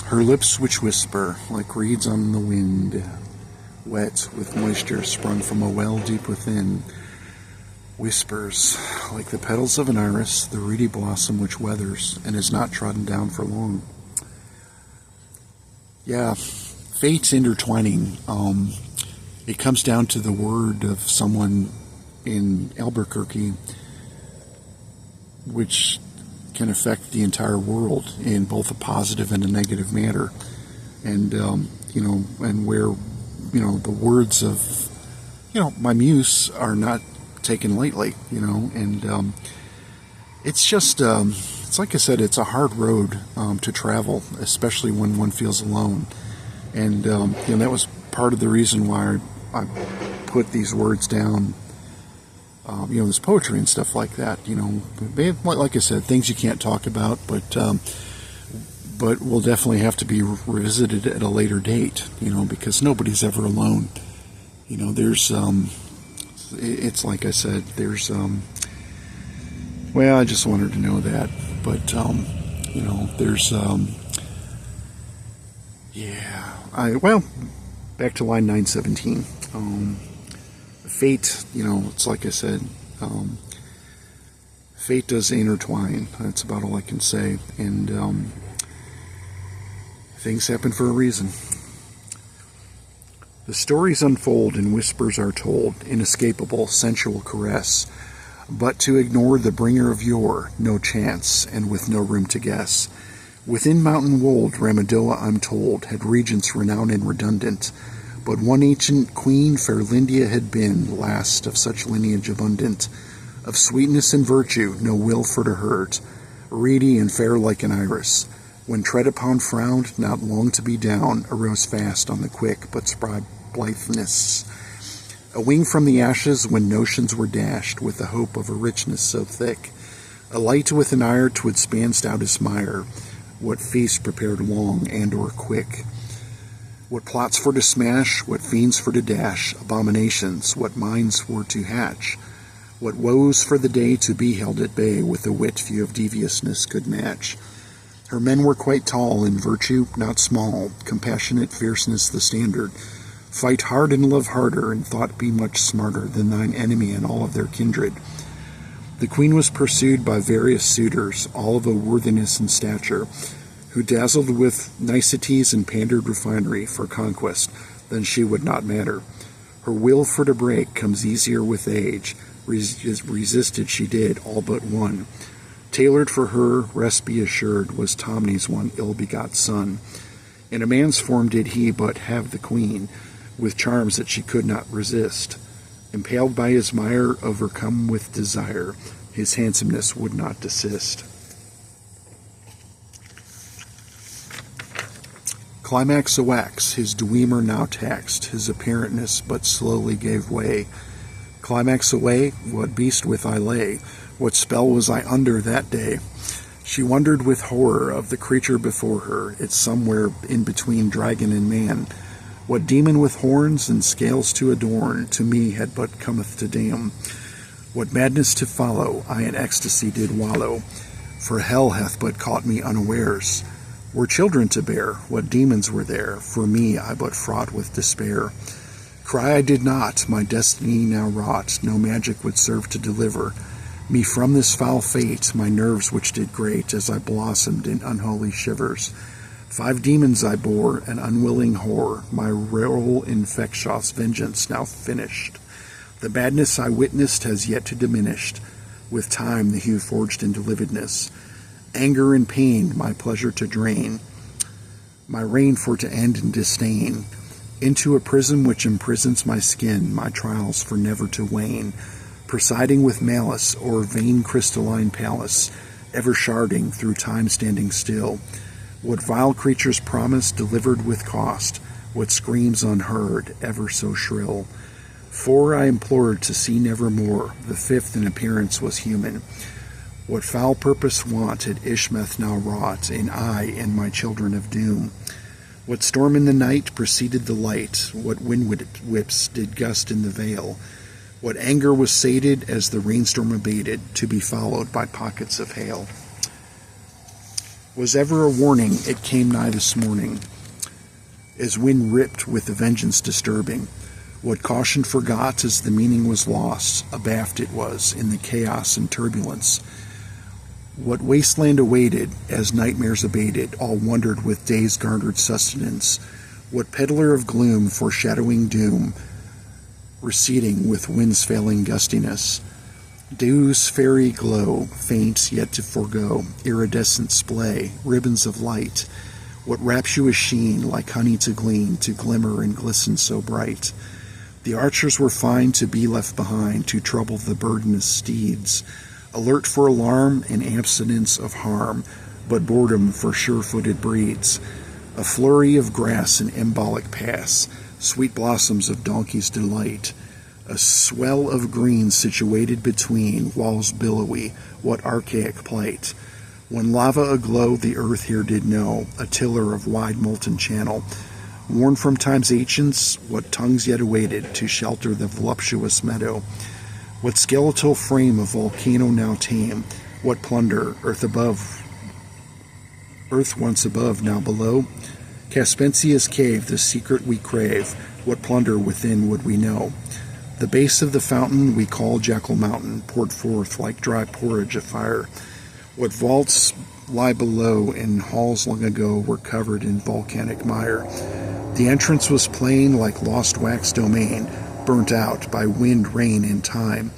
Her lips which whisper like reeds on the wind, wet with moisture sprung from a well deep within, whispers like the petals of an iris, the reedy blossom which weathers and is not trodden down for long. Yeah, fate's intertwining. It comes down to the word of someone in Albuquerque, which can affect the entire world in both a positive and a negative manner. And, and where, the words of, my muse are not taken lightly, and it's just, it's like I said, it's a hard road to travel, especially when one feels alone. And, that was part of the reason why I put these words down, this poetry and stuff like that, like I said, things you can't talk about, but will definitely have to be revisited at a later date, because nobody's ever alone. There's, it's like I said, there's, well, I just wanted to know that, but, there's, back to line 917, fate, it's like I said, fate does intertwine. That's about all I can say. And things happen for a reason. The stories unfold and whispers are told, inescapable, sensual caress. But to ignore the bringer of yore, no chance, and with no room to guess. Within mountain wold, Ramadilla, I'm told, had regents renowned and redundant. But one ancient queen, fair Lindia, had been, last of such lineage abundant, of sweetness and virtue, no will for to hurt, reedy and fair like an iris. When tread upon frowned, not long to be down, arose fast on the quick, but spry blitheness. A wing from the ashes when notions were dashed, with the hope of a richness so thick. A light with an ire twould span stoutest mire, what feast prepared long and or quick. What plots for to smash, what fiends for to dash, abominations, what minds were to hatch, what woes for the day to be held at bay with a wit few of deviousness could match. Her men were quite tall, in virtue not small, compassionate fierceness the standard. Fight hard and love harder, and thought be much smarter than thine enemy and all of their kindred. The queen was pursued by various suitors, all of a worthiness and stature, who dazzled with niceties and pandered refinery for conquest, then she would not matter. Her will for to break comes easier with age, resisted she did, all but one. Tailored for her, rest be assured, was Tomney's one ill-begot son. In a man's form did he but have the queen, with charms that she could not resist. Impaled by his mire, overcome with desire, his handsomeness would not desist. Climax awax, his dwemer now taxed, his apparentness but slowly gave way. Climax away, what beast with I lay, what spell was I under that day? She wondered with horror of the creature before her, it's somewhere in between dragon and man. What demon with horns and scales to adorn, to me had but cometh to damn. What madness to follow, I in ecstasy did wallow, for hell hath but caught me unawares. Were children to bear, what demons were there, for me I but fraught with despair. Cry I did not, my destiny now wrought, no magic would serve to deliver me from this foul fate, my nerves which did grate, as I blossomed in unholy shivers. 5 demons I bore, an unwilling whore, my role infectious vengeance now finished. The madness I witnessed has yet to diminish, with time the hue forged into lividness. Anger and pain, my pleasure to drain, my reign for to end in disdain, into a prison which imprisons my skin, my trials for never to wane, presiding with malice o'er vain crystalline palace, ever sharding through time standing still. What vile creatures promised, delivered with cost, what screams unheard, ever so shrill. 4 I implored to see nevermore, the 5th in appearance was human. What foul purpose wanted, Ishmeth now wrought, in I and my children of doom. What storm in the night preceded the light, what wind whips did gust in the vale, what anger was sated as the rainstorm abated, to be followed by pockets of hail. Was ever a warning, it came nigh this morning, as wind ripped with a vengeance disturbing. What caution forgot as the meaning was lost, abaft it was in the chaos and turbulence. What wasteland awaited, as nightmares abated, all wondered with day's garnered sustenance. What peddler of gloom, foreshadowing doom, receding with wind's failing gustiness. Dew's fairy glow, faint yet to forego, iridescent splay, ribbons of light. What rapturous sheen, like honey to glean, to glimmer and glisten so bright. The archers were fine to be left behind, to trouble the burdenous steeds, alert for alarm and abstinence of harm, but boredom for sure-footed breeds. A flurry of grass and embolic pass, sweet blossoms of donkey's delight. A swell of green situated between walls billowy, what archaic plight. When lava aglow the earth here did know, a tiller of wide molten channel, worn from time's ancients, what tongues yet awaited to shelter the voluptuous meadow. What skeletal frame of volcano now tame, what plunder, earth once above, now below. Caspensia's cave, the secret we crave, what plunder within would we know. The base of the fountain we call Jackal Mountain, poured forth like dry porridge of fire. What vaults lie below in halls long ago were covered in volcanic mire. The entrance was plain like lost wax domain, burnt out by wind, rain, and time.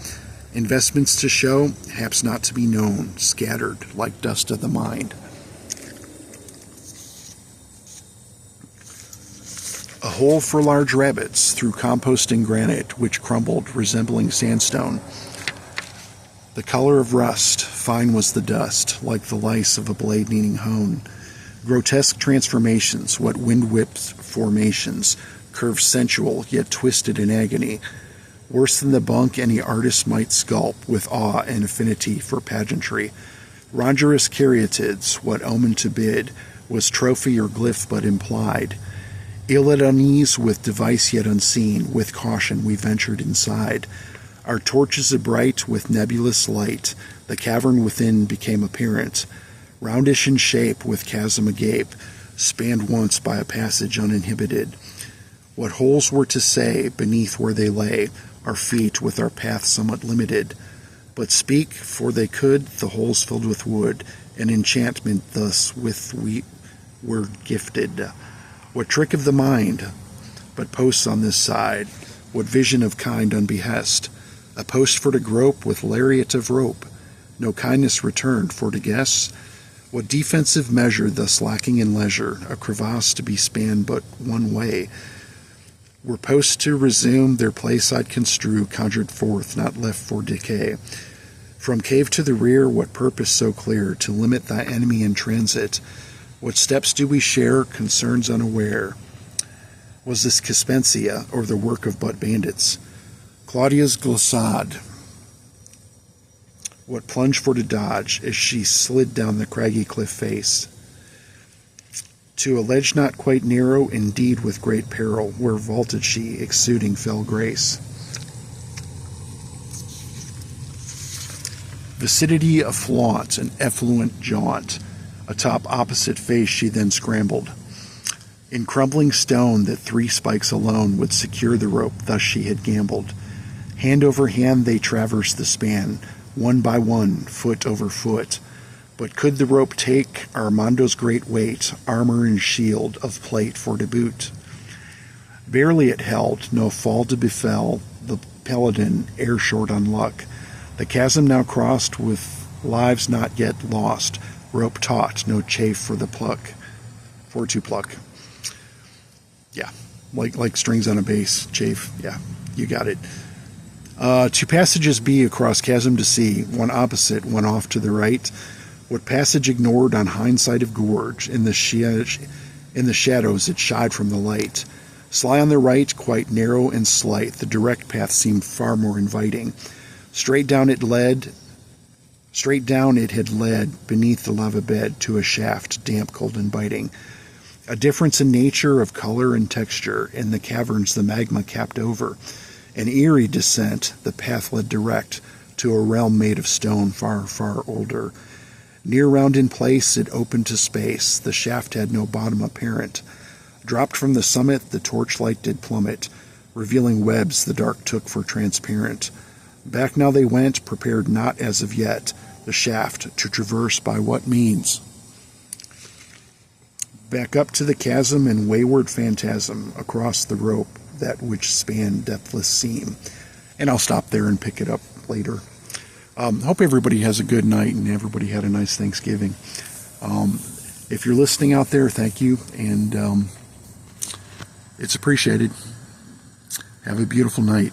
Investments to show, haps not to be known, scattered like dust of the mind. A hole for large rabbits through composting granite, which crumbled, resembling sandstone. The color of rust, fine was the dust, like the lice of a blade-needing hone. Grotesque transformations, what wind-whipped formations, curves sensual, yet twisted in agony. Worse than the bunk any artist might sculpt, with awe and affinity for pageantry. Rongerous caryatids, what omen to bid, was trophy or glyph but implied. Ill at unease with device yet unseen, with caution we ventured inside. Our torches abright with nebulous light, the cavern within became apparent. Roundish in shape, with chasm agape, spanned once by a passage uninhibited. What holes were to say, beneath where they lay, our feet with our path somewhat limited. But speak, for they could, the holes filled with wood, an enchantment thus with we were gifted. What trick of the mind, but posts on this side, what vision of kind unbehest, a post for to grope with lariat of rope, no kindness returned for to guess, what defensive measure thus lacking in leisure, a crevasse to be spanned but one way, were posts to resume their place I'd construe, conjured forth, not left for decay. From cave to the rear, what purpose so clear, to limit thy enemy in transit? What steps do we share, concerns unaware? Was this Caspensia, or the work of but bandits? Claudia's glissade, what plunge for to dodge, as she slid down the craggy cliff face. To a ledge not quite narrow, indeed with great peril, where vaulted she, exuding fell grace. Vicinity of flaunt, an effluent jaunt, atop opposite face she then scrambled. In crumbling stone that 3 spikes alone would secure the rope, thus she had gambled. Hand over hand they traversed the span, one by one, foot over foot. But could the rope take Armando's great weight, armor and shield of plate for to boot? Barely it held, no fall to befell the paladin, ere short on luck. The chasm now crossed with lives not yet lost, rope taut, no chafe for the pluck, for to pluck. Yeah, like strings on a bass, chafe. Yeah, you got it. 2 passages be across chasm to see, one opposite, one off to the right. What passage ignored on hindsight of gorge, in the shadows it shied from the light. Sly on the right, quite narrow and slight, the direct path seemed far more inviting. Straight down it had led, beneath the lava bed, to a shaft, damp, cold, and biting. A difference in nature of color and texture, in the caverns the magma capped over. An eerie descent, the path led direct, to a realm made of stone far, far older. Near round in place, it opened to space. The shaft had no bottom apparent. Dropped from the summit, the torchlight did plummet, revealing webs the dark took for transparent. Back now they went, prepared not as of yet, the shaft to traverse by what means? Back up to the chasm and wayward phantasm, across the rope, that which spanned depthless seam. And I'll stop there and pick it up later. Hope everybody has a good night and everybody had a nice Thanksgiving. If you're listening out there, thank you, and it's appreciated. Have a beautiful night.